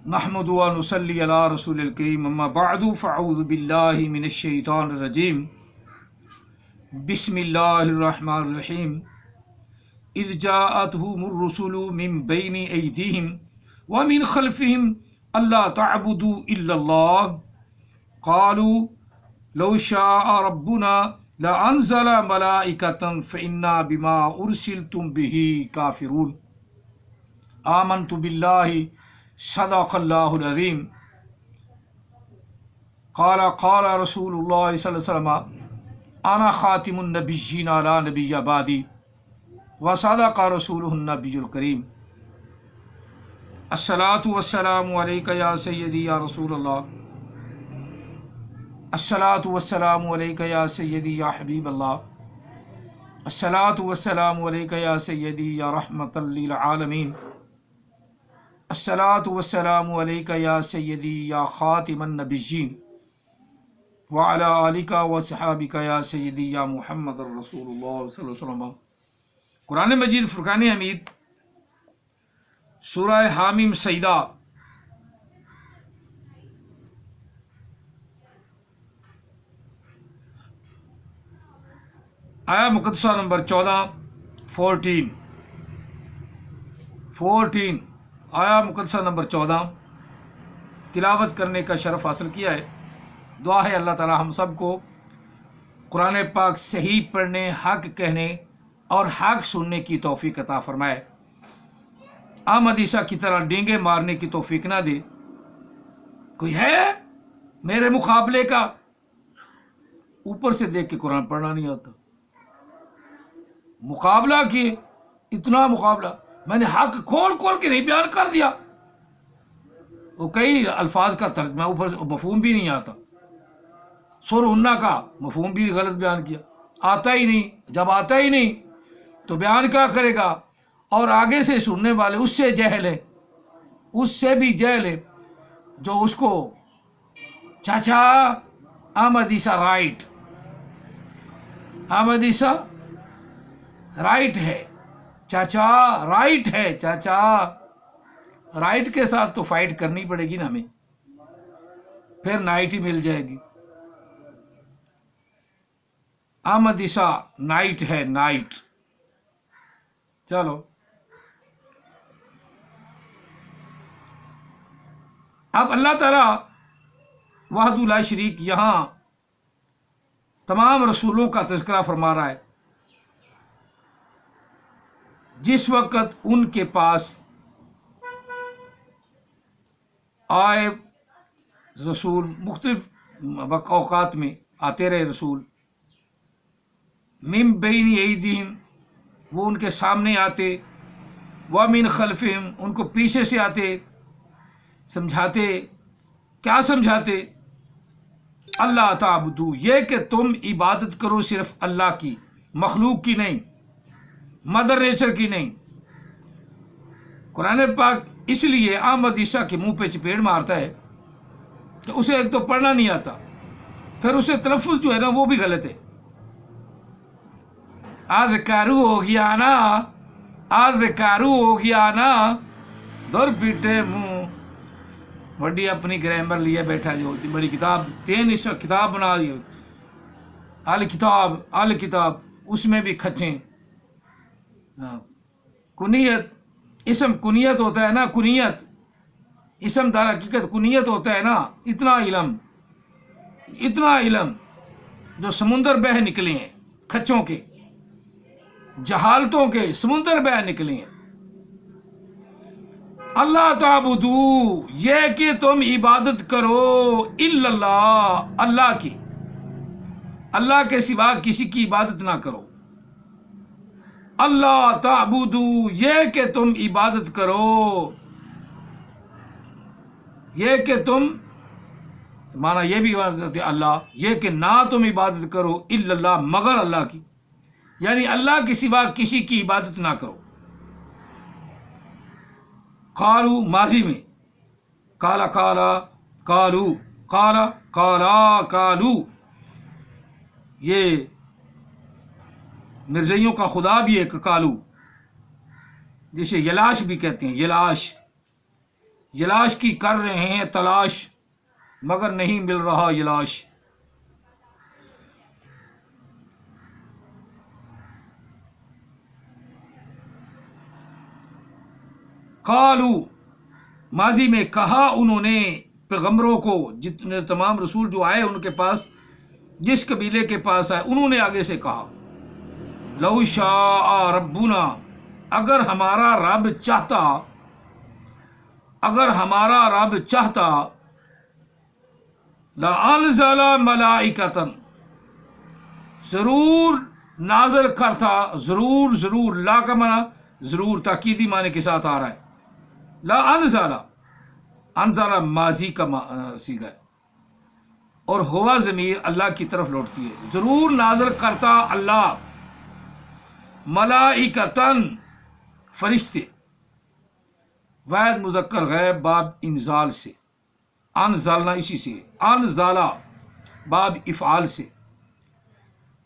نحمد و نصلی علی رسول الکریم اما بعد فاعوذ باللہ من الشیطان الرجیم بسم اللہ الرحمن الرحیم اذ جاءتهم الرسل من بین ایدیہم ومن خلفہم الا تعبدوا الا اللہ قالوا لو شاء ربنا لانزل ملائکۃ فإنا بما ارسلتم به کافرون آمنت باللہ صدق اللہ العظیم قال رسول اللہ صلی اللہ علیہ وسلم انا خاتم النبیین لا نبی بعدی وصدق رسولہ النبی الکریم الصلاۃ والسلام علیک یا سیدی یا رسول اللہ الصلاۃ والسلام علیک یا سیدی یا حبیب اللہ الصلاۃ والسلام علیک یا سیدی یا رحمۃ للعالمین الصلاۃ والسلام علیک یا سیدی یا خاتم النبیین وعلی آلک وصحابک یا سیدی یا محمد رسول اللہ صلی اللہ علیہ وسلم۔ قرآن مجید فرقان حمید سورہ حامیم سجدہ آیا مقدسہ نمبر 14 آیا مقدسہ نمبر 14 تلاوت کرنے کا شرف حاصل کیا ہے۔ دعا ہے اللہ تعالی ہم سب کو قرآن پاک صحیح پڑھنے، حق کہنے اور حق سننے کی توفیق عطا فرمائے۔ احمد عیسیٰ کی طرح ڈینگے مارنے کی توفیق نہ دے۔ کوئی ہے میرے مقابلے کا؟ اوپر سے دیکھ کے قرآن پڑھنا نہیں آتا، مقابلہ کی اتنا مقابلہ، میں نے حق کھول کے نہیں بیان کر دیا، وہ کئی الفاظ کا ترجمہ اوپر سے مفہوم بھی نہیں آتا، سورہ کا مفہوم بھی غلط بیان کیا، آتا ہی نہیں۔ جب آتا ہی نہیں تو بیان کیا کرے گا؟ اور آگے سے سننے والے اس سے جہل ہیں، اس سے بھی جہل ہیں، جو اس کو چاچا احمد عیسیٰ رائٹ، احمد عیسیٰ رائٹ ہے، چاچا رائٹ ہے، چاچا رائٹ کے ساتھ تو فائٹ کرنی پڑے گی نا ہمیں، پھر نائٹ ہی مل جائے گی۔ احمد عیسیٰ نائٹ ہے، نائٹ۔ چلو اب اللہ تعالیٰ وحدہ لا شریک یہاں تمام رسولوں کا تذکرہ فرما رہا ہے۔ جس وقت ان کے پاس آئے رسول، مختلف اوقات میں آتے رہے رسول، من بین ایدیہم وہ ان کے سامنے آتے، ومن خلفہم ان کو پیچھے سے آتے، سمجھاتے۔ کیا سمجھاتے؟ اللہ تعبدو، یہ کہ تم عبادت کرو صرف اللہ کی، مخلوق کی نہیں، مدر نیچر کی نہیں۔ قرآن پاک اس لیے احمد عیسیٰ کے منہ پہ چپیڑ مارتا ہے کہ اسے ایک تو پڑھنا نہیں آتا، پھر اسے تلفظ جو ہے نا وہ بھی غلط ہے۔ آج کارو ہو گیا نا، آج کارو ہو گیا نا، دور پیٹے منہ بڑی اپنی گرامر لیے بیٹھا، جو بڑی کتاب 3 کتاب بنا دی، الکتاب اس میں بھی کھچیں۔ کنیت، اسم کنیت ہوتا ہے نا، کنیت اسم دار حقیقت کنیت ہوتا ہے نا۔ اتنا علم جو سمندر بہہ نکلے ہیں، کھچوں کے، جہالتوں کے سمندر بہہ نکلے ہیں۔ اللہ تعبدو، یہ کہ تم عبادت کرو، الا اللہ، اللہ کی، اللہ کے سوا کسی کی عبادت نہ کرو۔ اللہ تعبدو، یہ کہ تم عبادت کرو، یہ کہ تم مانا یہ بھی اللہ، یہ کہ نہ تم عبادت کرو، الا اللہ، مگر اللہ کی، یعنی اللہ کے سوا کسی کی عبادت نہ کرو۔ قالو ماضی میں، قالو یہ مرزائیوں کا خدا بھی ایک کالو، جسے یلاش بھی کہتے ہیں، یلاش یہ لاش کی کر رہے ہیں تلاش مگر نہیں مل رہا یہ لاش. قالو ماضی میں کہا انہوں نے پیغمبروں کو، جتنے تمام رسول جو آئے ان کے پاس، جس قبیلے کے پاس آئے انہوں نے آگے سے کہا لو شاء ربنا، اگر ہمارا رب چاہتا، اگر ہمارا رب چاہتا، لانزل ملائکۃ، ضرور نازل کرتا، ضرور ضرور، لا کا معنی ضرور تاکیدی معنی کے ساتھ آ رہا ہے. لا انزل، انزل ماضی کا صیغہ ہے اور ہوا ضمیر اللہ کی طرف لوٹتی ہے. ضرور نازل کرتا اللہ ملائکتن، فرشتے، واحد مذکر غیب باب انزال سے، انزلنا اسی سے، انزالا باب افعال سے،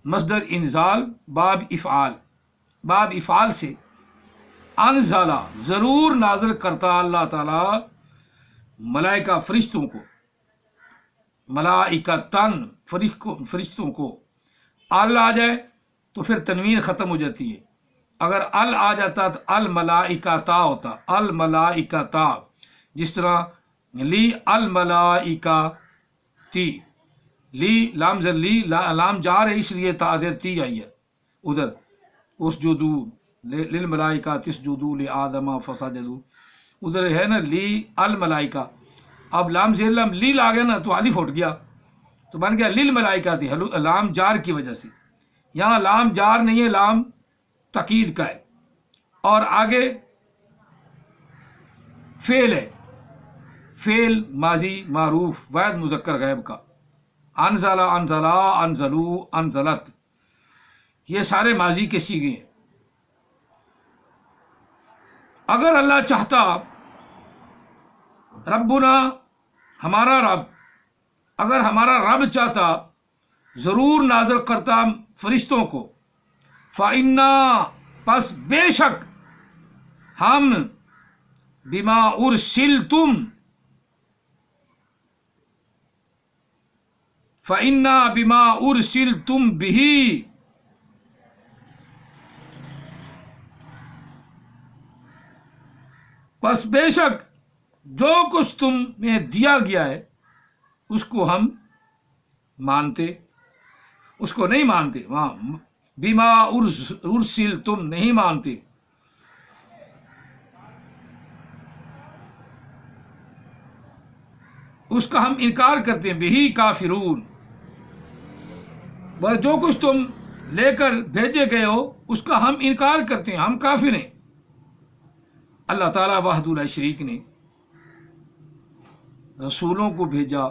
مصدر انزال باب افعال، باب افعال سے انزالا، ضرور نازل کرتا اللہ تعالی ملائکہ فرشتوں کو، ملائکتن فرشتوں کو. ال آ جائے تو پھر تنوین ختم ہو جاتی ہے، اگر ال آ جاتا تو الملائکتا ہوتا، الملائکتا، جس طرح لی الملائکتی، لی لام زر، لی لام جار ہے اس لیے تعدیر تی آئی ہے. ادھر اسجدو للملائکہ تسجدوا لآدم فسجدوا، ادھر ہے نا لی الملائکہ. اب لام زیر لام لیل آ گیا نا تو الف اٹھ گیا تو بن گیا للملائکہ تھی، لام جار کی وجہ سے. یہاں لام جار نہیں ہے، لام تاکید کا ہے اور آگے فعل ہے، فعل ماضی معروف واحد مذکر غیب کا. انزلا، انزلا، انزلو، انزلت، یہ سارے ماضی کے صیغے ہیں. اگر اللہ چاہتا، ربنا ہمارا رب، اگر ہمارا رب چاہتا ضرور نازل کرتا فرشتوں کو. فَإِنَّا، پس بے شک ہم، بما ارسلتم، فَإِنَّا بما ارسلتم به، پس بے شک جو کچھ تم میں دیا گیا ہے اس کو ہم مانتے، اس کو نہیں مانتے. وہاں بما ارسلتم نہیں مانتے، اس کا ہم انکار کرتے ہیں. بہی کافرون، وہ جو کچھ تم لے کر بھیجے گئے ہو اس کا ہم انکار کرتے ہیں، ہم کافر ہیں. اللہ تعالیٰ وحدہ لا شریک نے رسولوں کو بھیجا،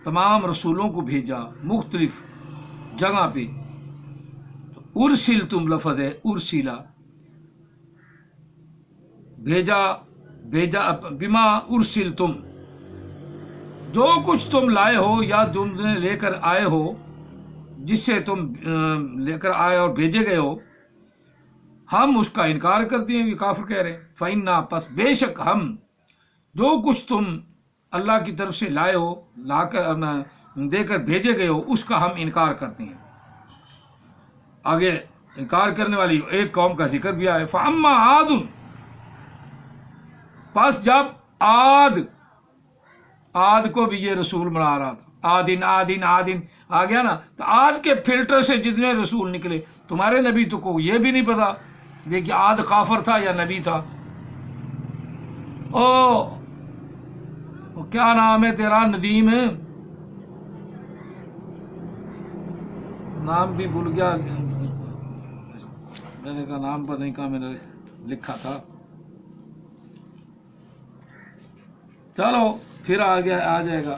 تمام رسولوں کو بھیجا مختلف جگہ پہ. تو ارسلتم لفظ ہے، ارسلا بھیجا، بھیجا بما ارسلتم، جو کچھ تم لائے ہو یا تم نے لے کر آئے ہو، جس سے تم لے کر آئے اور بھیجے گئے ہو، ہم اس کا انکار کرتے ہیں. یہ کافر کہہ رہے ہیں. فَإِنَّا، پس بے شک ہم، جو کچھ تم اللہ کی طرف سے لائے ہو، لا کر دے کر بھیجے گئے ہو، اس کا ہم انکار کرتے ہیں. آگے انکار کرنے والی ایک قوم کا ذکر بھی آیا. فَأَمَّا عَادٌ، پس جب عاد کو بھی یہ رسول بنا رہا تھا. آدن آدن آدن آ گیا نا، تو عاد کے فلٹر سے جتنے رسول نکلے، تمہارے نبی تو کو یہ بھی نہیں پتا کہ عاد کافر تھا یا نبی تھا. کیا نام ہے تیرا؟ ندیم ہے، نام بھی بھول گیا، میں نے کہا نام پر نہیں کہا، میں نے لکھا تھا. چلو پھر آ جائے گا.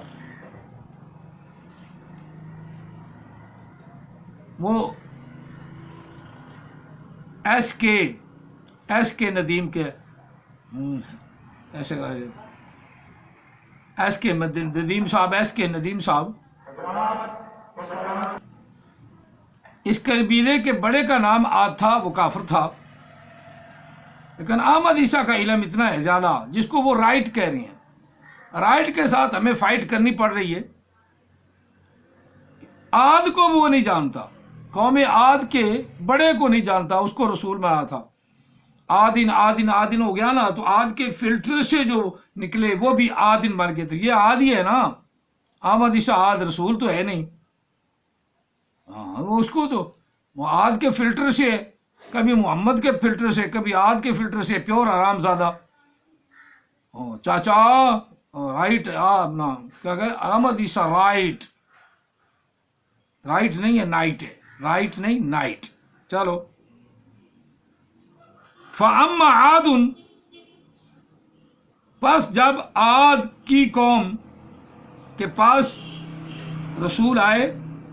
وہ ایس کے ندیم کے، ایسے ایس کے ندیم صاحب، ایس کے ندیم صاحب، اس قبیلے کے بڑے کا نام عاد تھا، وہ کافر تھا. لیکن احمد عیسیٰ کا علم اتنا ہے زیادہ، جس کو وہ رائٹ کہہ رہے ہیں، رائٹ کے ساتھ ہمیں فائٹ کرنی پڑ رہی ہے. عاد کو وہ نہیں جانتا، قوم عاد کے بڑے کو نہیں جانتا، اس کو رسول بنا تھا. آدن آدن آدن ہو گیا نا، تو عاد کے فلٹر سے جو نکلے وہ بھی آدن بن گئے. تو یہ عاد ہی ہے نا، احمد عیسیٰ عاد رسول تو ہے نہیں. ہاں وہ اس کو تو وہ عاد کے فلٹر سے، کبھی محمد کے فلٹر سے، کبھی عاد کے فلٹر سے، پیور حرام زادہ. چاچا رائٹ اپنا کیا کہ احمد عیسیٰ رائٹ، رائٹ نہیں ہے نائٹ ہے، رائٹ نہیں نائٹ. چلو فَأَمَّا عَادٌ، پس جب عاد کی قوم کے پاس رسول آئے،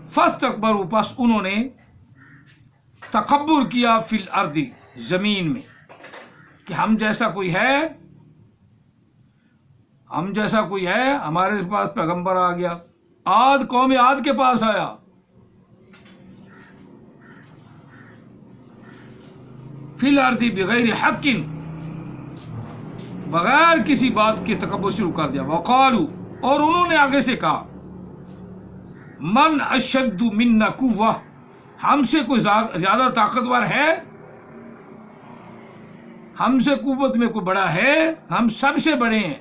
فَاسْتَكْبَرُوا، پس انہوں نے تکبر کیا، فی الارض، زمین میں، کہ ہم جیسا کوئی ہے، ہم جیسا کوئی ہے، ہمارے پاس پیغمبر آ گیا. عاد، قوم عاد کے پاس آیا. فی الارض بغیر حق، بغیر کسی بات کے تکبر شروع کر دیا. وقالوا، اور انہوں نے آگے سے کہا، من اشد منا قوہ، ہم سے کوئی زیادہ طاقتور ہے، ہم سے قوت میں کوئی بڑا ہے، ہم سب سے بڑے ہیں.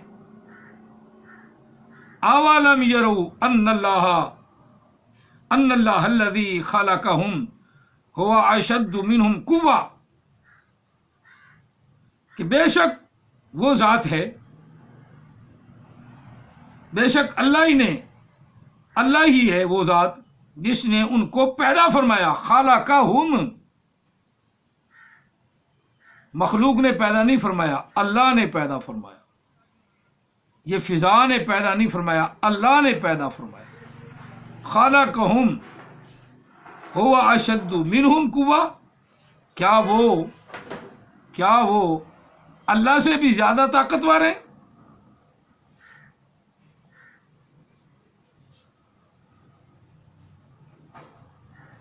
اولم یروا ان اللہ الذی خلقہم هو اشد منہم قوہ، کہ بے شک وہ ذات ہے، بے شک اللہ ہی ہے وہ ذات جس نے ان کو پیدا فرمایا. خلقہم، مخلوق نے پیدا نہیں فرمایا، اللہ نے پیدا فرمایا. یہ فضا نے پیدا نہیں فرمایا، اللہ نے پیدا فرمایا. خلقہم هو اشد منہم قوہ، کیا وہ اللہ سے بھی زیادہ طاقتور ہیں؟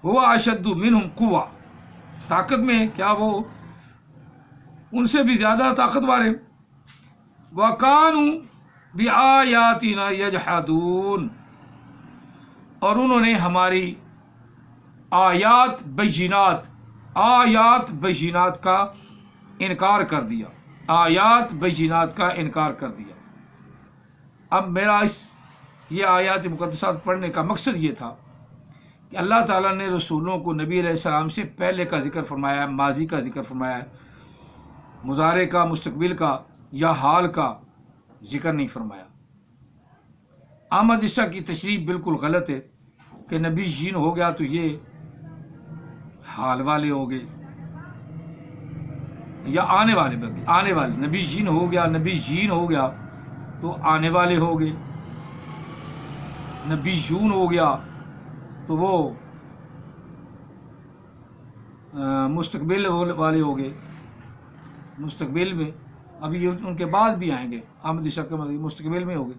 هو اشد منہم قوہ، طاقت میں کیا وہ ان سے بھی زیادہ طاقتور ہیں. وَكَانُوا بِآيَاتِنَا يَجْحَدُونَ، اور انہوں نے ہماری آیات بینات کا انکار کر دیا. آیات بینات کا انکار کر دیا. اب میرا یہ آیات مقدسات پڑھنے کا مقصد یہ تھا کہ اللہ تعالیٰ نے رسولوں کو نبی علیہ السلام سے پہلے کا ذکر فرمایا ہے، ماضی کا ذکر فرمایا ہے، مضارع کا، مستقبل کا یا حال کا ذکر نہیں فرمایا. احمد عیسیٰ کی تشریح بالکل غلط ہے کہ نبی جین ہو گیا تو یہ حال والے ہو گئے یا آنے والے نبی جین ہو گیا تو آنے والے ہو گئے. نبی جون ہو گیا تو وہ مستقبل والے ہو گئے، مستقبل میں. ابھی ان کے بعد بھی آئیں گے، احمد عیسیٰ کے مستقبل میں ہو گئے.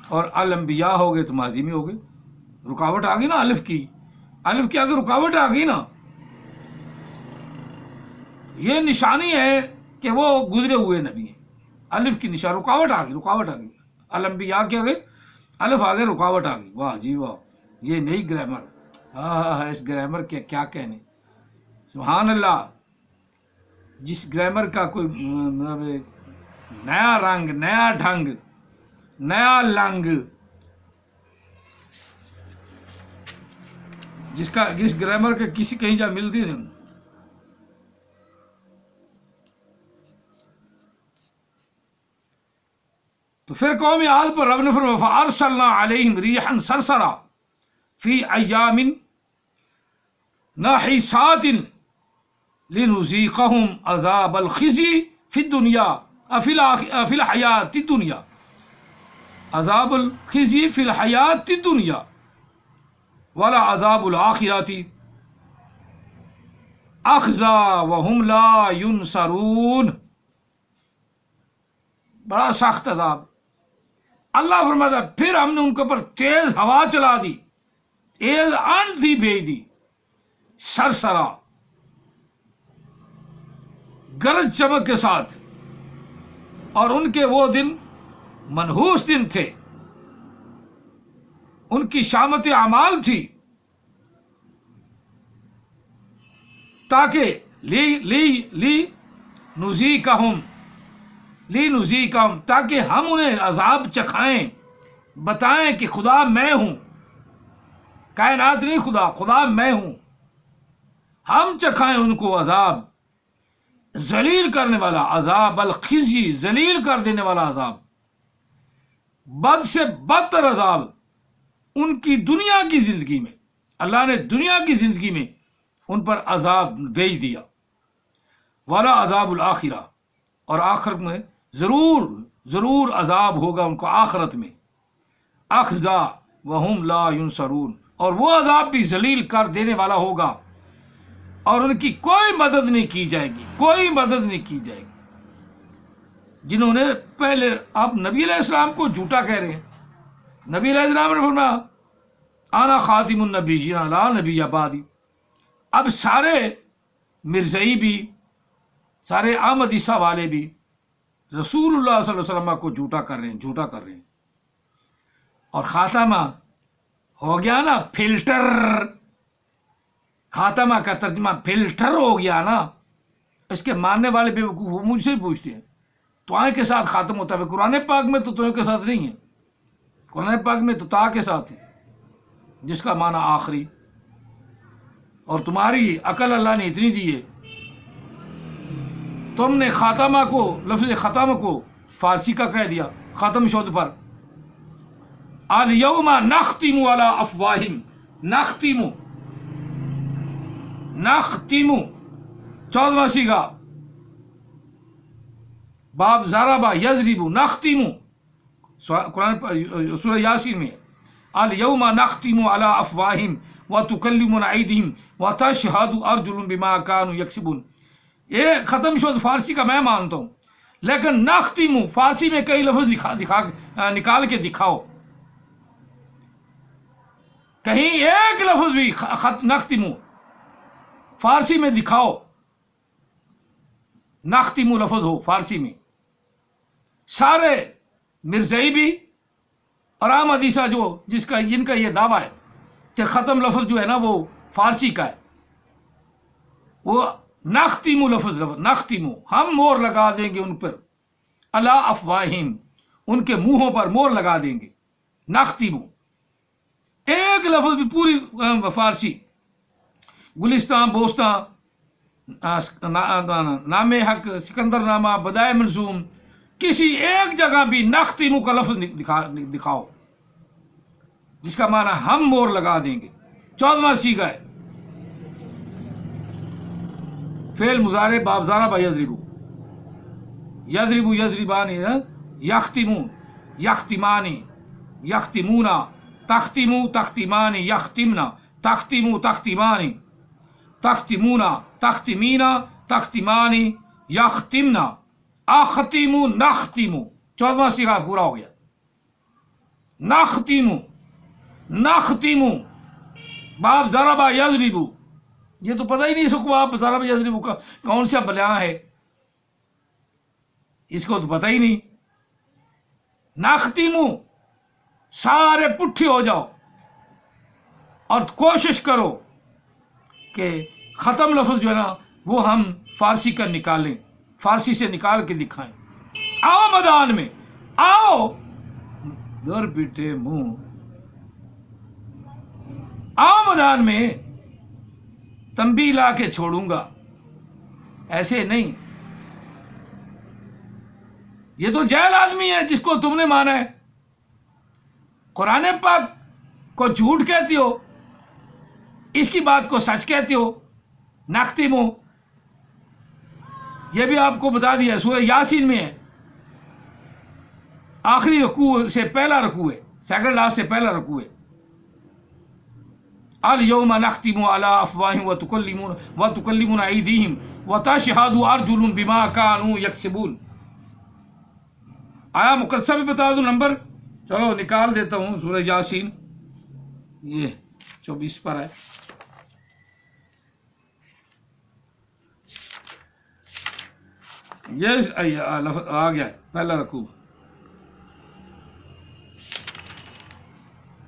اور الانبیاء ہو گئے تو ماضی میں ہو گئے. رکاوٹ آ گئی نا، الف کی آگے رکاوٹ آ گئی نا، یہ نشانی ہے کہ وہ گزرے ہوئے نبی ہیں. الف کی نشان، رکاوٹ آ گئی. الانبیاء کے آگے الف آگے رکاوٹ آ گئی. واہ جی واہ، یہ نئی گرامر. ہاں اس گرامر کے کیا کہنے، سبحان اللہ. جس گرامر کا کوئی نیا رنگ، نیا ڈھنگ، نیا لنگ، جس گرامر کے کہیں جا ملتی نہیں. تو پھر قوم عاد پر رب نے فرمایا فَأَرْسَلْنَا عَلَيْهِمْ رِيحًا صَرْصَرًا فِي أَيَّامٍ نَحِسَاتٍ لِنُذِيقَهُمْ عَذَابَ الْخِزْيِ فِي الدُّنْيَا فِي الْحَيَاةِ الدُّنْيَا عَذَابُ الْخِزْيِ فِي الْحَيَاةِ الدُّنْيَا وَلَعَذَابُ الْآخِرَةِ أَخْزَىٰ وَهُمْ لَا يُنصَرُونَ. بڑا سخت عذاب. اللہ فرماتا ہے پھر ہم نے ان کے اوپر تیز ہوا چلا دی، تیز آندھی بھیج دی، سرسرا گرج چمک کے ساتھ. اور ان کے وہ دن منحوس دن تھے، ان کی شامت اعمال تھی، تاکہ لی نذیقہم تاکہ ہم انہیں عذاب چکھائیں، بتائیں کہ خدا میں ہوں، کائنات نہیں خدا میں ہوں، ہم چکھائیں ان کو عذاب، ذلیل کرنے والا عذاب، الخزی ذلیل کر دینے والا عذاب، بد سے بدتر عذاب ان کی دنیا کی زندگی میں۔ اللہ نے دنیا کی زندگی میں ان پر عذاب بھیج دیا، والا عذاب الآخرہ، اور آخرت میں ضرور عذاب ہوگا ان کو آخرت میں، اخزا وہم لا ینصرون، اور وہ عذاب بھی ذلیل کر دینے والا ہوگا، اور ان کی کوئی مدد نہیں کی جائے گی، کوئی مدد نہیں کی جائے گی۔ جنہوں نے پہلے، آپ نبی علیہ السلام کو جھوٹا کہہ رہے ہیں، نبی علیہ السلام نے فرمایا انا خاتم النبیین لا نبی بعدی، اب سارے مرزئی بھی، سارے احمد عیسیٰ والے بھی رسول اللہ صلی اللہ علیہ وسلم کو جھوٹا کر رہے ہیں، اور خاتمہ ہو گیا نا فلٹر، خاتمہ کا ترجمہ فلٹر ہو گیا نا۔ اس کے ماننے والے بے وقوف مجھ سے پوچھتے ہیں تو کے ساتھ خاتم ہوتا ہے، قرآن پاک میں تو کے ساتھ نہیں ہے، قرآن پاک میں تو تا کے ساتھ ہے، جس کا معنی آخری، اور تمہاری عقل اللہ نے اتنی دی ہے، تم نے خاتمہ کو، لفظ ختم کو فارسی کا کہہ دیا ختم شد پر۔ الیوم نختم علی افواہہم، نختم 14واں صیغہ، باب ضرب یضرب، نختم، قرآن سورہ یاسین میں، الیوم نختم علی افواہہم وتکلمنا ایدیہم وتشہد ارجلہم بما کانوا یکسبون۔ یہ ختم شد فارسی کا میں مانتا ہوں، لیکن نختم فارسی میں کئی لفظ نکال کے دکھاؤ، کہیں ایک لفظ بھی نختم فارسی میں دکھاؤ، نختم لفظ ہو فارسی میں۔ سارے مرزئی بھی اور احمد عیسیٰ جن کا یہ دعویٰ ہے کہ ختم لفظ جو ہے نا وہ فارسی کا ہے، وہ نختم لفظ نختم، ہم مور لگا دیں گے ان پر، علی افواہہم، ان کے منہوں پر مور لگا دیں گے، نختم ایک لفظ بھی پوری فارسی، گلستان، بوستان، نام حق، سکندر نامہ، بدائع منظوم، کسی ایک جگہ بھی نختم کا لفظ دکھاؤ جس کا معنی ہم مور لگا دیں گے۔ 14واں صیغہ ہے، فعل مضارع باب ضرب یضرب، یضرب یضربان، یختمون یختمان، یختمون، تختم تختمان، یختمنا، تختم تختمان، تختمون تختمین، تختمان، یختمنا، اختم نختم، 14واں صیغہ پورا ہو گیا، نختم باب ضرب یضرب، یہ تو پتہ ہی نہیں اس کو باب ضرب یضرب کا کون سا بیان ہے، اس کو تو پتہ ہی نہیں۔ نختم، سارے پٹھے ہو جاؤ اور کوشش کرو کہ ختم لفظ جو ہے نا وہ ہم فارسی کا نکالیں، فارسی سے نکال کے دکھائیں۔ آؤ میدان میں، آؤ، در پیٹے منہ، آؤ میدان میں، تنبیہ لا کے چھوڑوں گا، ایسے نہیں۔ یہ تو جاہل آدمی ہے جس کو تم نے مانا ہے، قرآن پاک کو جھوٹ کہتے ہو، اس کی بات کو سچ کہتے ہو، نختم ہو۔ یہ بھی آپ کو بتا دیا سورہ یاسین میں ہے، آخری رکوع سے پہلا رکوع ہے، سیکنڈ لاسٹ سے پہلا رکوع ہے، الیوم نختم علی افواہہم وتکلمنا ایدیہم وتشہد ارجلہم بما کانوا یکسبون۔ آیا مقدسہ بھی بتا دوں نمبر، چلو نکال دیتا ہوں، سورہ یاسین یہ 24 پر ہے، یہ لفظ آ گیا ہے، پہلا رکوع،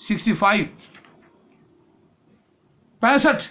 65 65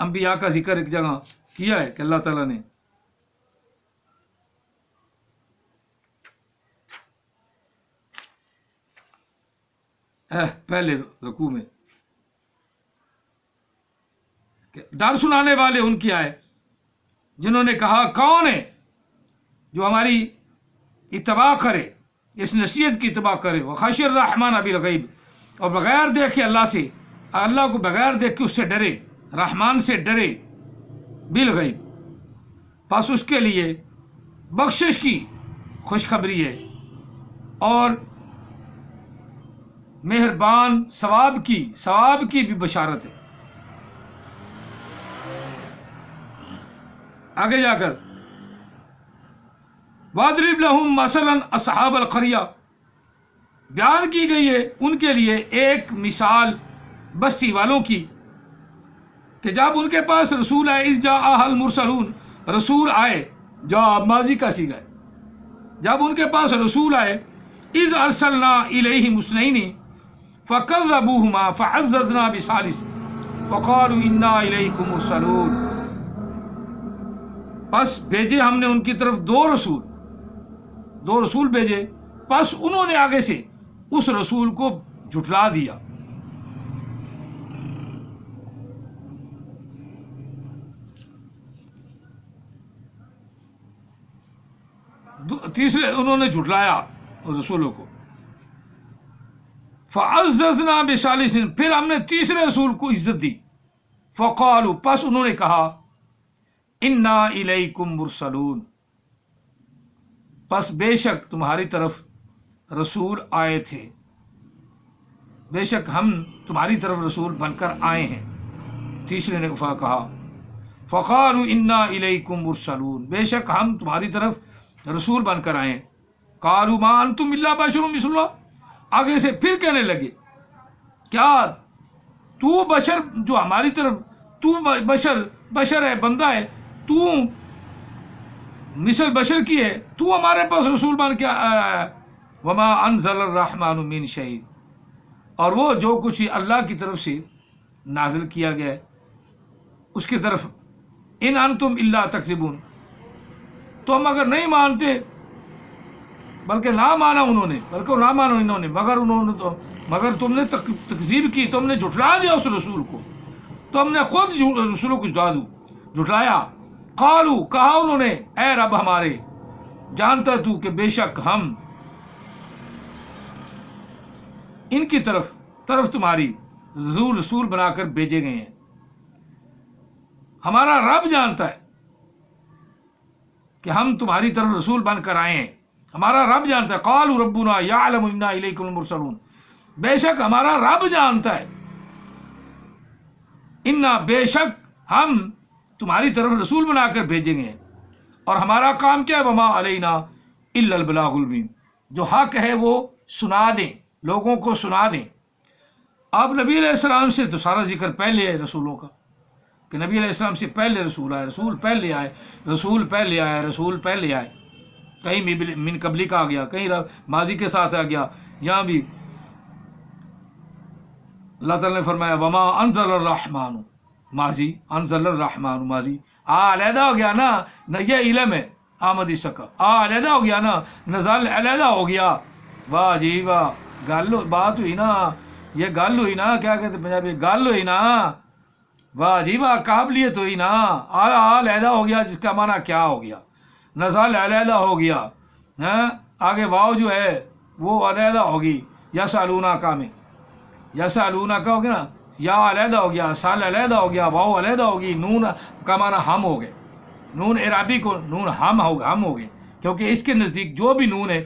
انبیاء کا ذکر ایک جگہ کیا ہے کہ اللہ تعالیٰ نے پہلے رکوع میں کہ ڈر سنانے والے ان کی آئے جنہوں نے کہا کون ہے جو ہماری اتباع کرے، اس نصیحت کی اتباع کرے، وخشی الرحمن بالغیب، اور بغیر دیکھے اللہ سے، اللہ کو بغیر دیکھ کے اس سے ڈرے، رحمان سے ڈرے، بالغیب، پس اس کے لیے بخشش کی خوشخبری ہے اور مہربان ثواب کی بھی بشارت ہے۔ آگے جا کر وَاضْرِبْ لَهُمْ مَثَلًا أَصْحَابَ الْقَرْيَةِ، بیان کی گئی ہے ان کے لیے ایک مثال بستی والوں کی کہ جب ان کے پاس رسول آئے، اِذْ جَاءَهَا الْمُرْسَلُونَ، رسول آئے، جو ماضی کا صیغہ ہے، جب ان کے پاس رسول آئے، اِذْ أَرْسَلْنَا إِلَيْهِمُ اثْنَيْنِ فَكَذَّبُوهُمَا فَعَزَّزْنَا بِثَالِثٍ فَقَالُوا إِنَّا إِلَيْكُمْ مُرْسَلُونَ، پس بھیجے ہم نے ان کی طرف دو رسول بھیجے، پس انہوں نے آگے سے اس رسول کو جھٹلا دیا۔ تیسرے انہوں نے جھٹلایا رسولوں کو، فَعَزَّزْنَا بِثَالِثٍ، پھر ہم نے تیسرے رسول کو عزت دی، فَقَالُوا، پس انہوں نے کہا، اِنَّا إِلَيْكُمْ مُرْسَلُونَ، پس بے شک تمہاری طرف رسول آئے تھے، بے شک ہم تمہاری طرف رسول بن کر آئے ہیں۔ تیسرے نے کہا فَقَالُوا إِنَّا إِلَيْكُمْ مُرْسَلُونَ، بے شک ہم تمہاری طرف رسول بن کر آئے ہیں۔ قَالُوا مَا أَنْتُمْ إِلَّا بَشَرٌ مِثْلُنَا، آگے سے پھر کہنے لگے کیا تو بشر، جو ہماری طرف تو بشر ہے، بندہ ہے، تو مثل بشر کی ہے، تو ہمارے پاس رسول بن کے آیا ہے۔ وما انزل الرحمن من شیء، اور وہ جو کچھ ہی اللہ کی طرف سے نازل کیا گیا ہے اس کی طرف، ان انتم الا تکذبون، تم اگر نہیں مانتے، بلکہ نہ مانا انہوں نے، مگر تم نے تکذیب کی، تم نے جھٹلا دیا اس رسول کو، تم نے خود رسولوں کو جھٹلایا۔ قالو، کہا انہوں نے، اے رب ہمارے، جانتا تو کہ بے شک ہم ان کی طرف تمہاری رسول بنا کر بھیجے گئے ہیں، ہمارا رب جانتا ہے کہ ہم تمہاری طرف رسول بن کر آئے ہیں، ہمارا رب جانتا ہے۔ قالوا ربنا یعلم انا الیکم المرسلون، بے شک ہمارا رب جانتا ہے، انا، بے شک ہم تمہاری طرف رسول بنا کر بھیجیں گے، اور ہمارا کام کیا ہے، وما علینا الا البلاغ المبین، جو حق ہے وہ سنا دیں، لوگوں کو سنا دیں۔ اب نبی علیہ السلام سے تو سارا ذکر پہلے ہے رسولوں کا، کہ نبی علیہ السلام سے پہلے رسول آئے، رسول پہلے آئے، کہیں من قبلی کا آ گیا، کہیں ماضی کے ساتھ آ گیا، یہاں بھی اللہ تعالیٰ نے فرمایا وما انزل الرحمن، ماضی، انزل الرحمن ماضی، علیحدہ ہو گیا نا، یہ علم ہے آمدی سکا، علیحدہ ہو گیا نا، نزل علیحدہ ہو گیا، واہ جی واہ، بات ہوئی نا، یہ گل ہوئی نا، کیا کہتے پنجابی، گل ہوئی نا، واہ جی واہ، قابلیت ہوئی نا، علیحدہ ہو گیا، جس کا معنی کیا ہو گیا، نزل علیحدہ ہو گیا، آگے واو جو ہے وہ علیحدہ ہوگی، یسالونا کا میں، یسالونا کا ہوگی نا، یا علیحدہ ہو گیا، سال علیحدہ ہو گیا، واو علیحدہ ہوگی، نون کا معنی ہم ہو گئے، نون اعرابی کو نون ہم ہو گئے، کیونکہ اس کے نزدیک جو بھی نون ہے،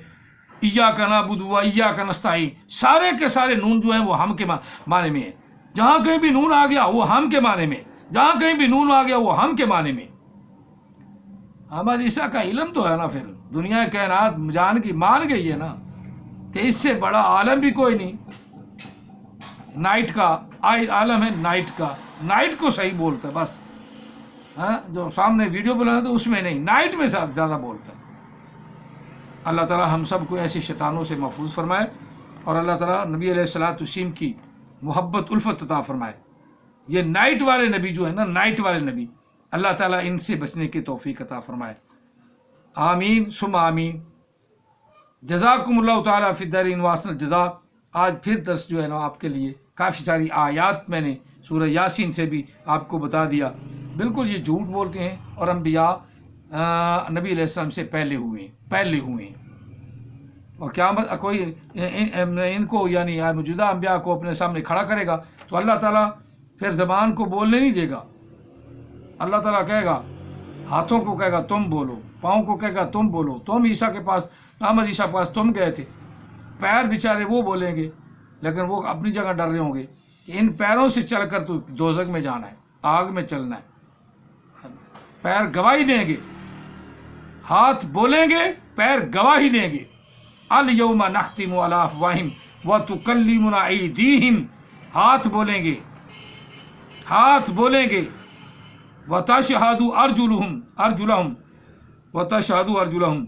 ایاک نعبد و ایاک نستعین، سارے کے سارے نون جو ہیں وہ ہم کے معنی میں ہیں، جہاں کہیں بھی نون آ گیا وہ ہم کے معنی میں، جہاں کہیں بھی نون آ گیا وہ ہم کے معنی میں۔ احمد عیسیٰ کا علم تو ہے نا، پھر دنیا کائنات مان گئی ہے نا کہ اس سے بڑا عالم بھی کوئی نہیں، نائٹ کا عالم ہے، نائٹ کو صحیح بولتا ہے بس، جو سامنے ویڈیو بنا تو اس میں نہیں، نائٹ میں زیادہ بولتا ہے۔ اللہ تعالیٰ ہم سب کو ایسے شیطانوں سے محفوظ فرمائے، اور اللہ تعالیٰ نبی علیہ الصلوۃ والتسلیم کی محبت الفت عطا فرمائے۔ یہ نائٹ والے نبی جو ہے نا، نائٹ والے نبی، اللہ تعالیٰ ان سے بچنے کی توفیق عطا فرمائے. آمین ثم آمین. جزاکم اللہ تعالیٰ فی الدارین واحسن الجزا. آج پھر درس جو ہے نا آپ کے لیے کافی ساری آیات میں نے سورہ یاسین سے بھی آپ کو بتا دیا. بالکل یہ جھوٹ بول کے ہیں اور انبیاء نبی علیہ السلام سے پہلے ہوئے ہیں. اور قیامت کوئی ان کو یعنی موجودہ انبیاء کو اپنے سامنے کھڑا کرے گا تو اللہ تعالیٰ پھر زبان کو بولنے نہیں دے گا. اللہ تعالیٰ کہے گا، ہاتھوں کو کہے گا تم بولو، پاؤں کو کہے گا تم بولو. تم عیسیٰ کے پاس، محمد عیسیٰ کے پاس تم گئے تھے. پیر بیچارے وہ بولیں گے، لیکن وہ اپنی جگہ ڈر رہے ہوں گے کہ ان پیروں سے چل کر تو دوزخ میں جانا ہے، آگ میں چلنا ہے. پیر گواہی دیں گے، ہاتھ بولیں گے، پیر گواہی دیں گے. الیوم نختم علی افواہہم وتکلمنا ایدیہم. ہاتھ بولیں گے، ہاتھ بولیں گے. وتشہد ارجلہم وتشہد ارجلہم.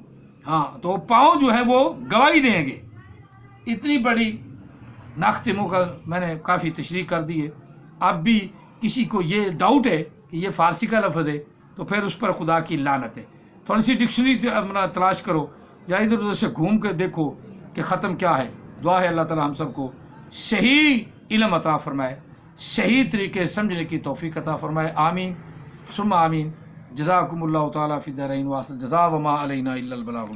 ہاں تو پاؤں جو ہے وہ گواہی دیں گے. اتنی بڑی نختم کا میں نے کافی تشریح کر دی ہے. اب بھی کسی کو یہ ڈاؤٹ ہے کہ یہ فارسی کا لفظ ہے تو پھر اس پر خدا کی لعنت ہے. تھوڑی سی ڈکشنری تلاش کرو یا ادھر ادھر سے گھوم کے دیکھو کہ ختم کیا ہے. دعا ہے اللہ تعالی ہم سب کو صحیح علم عطا فرمائے، صحیح طریقے سمجھنے کی توفیق عطا فرمائے. آمین ثم آمین. جزاکم اللہ تعالیٰ فی الدارین واحسن الجزا وما علینا الا البلاغ.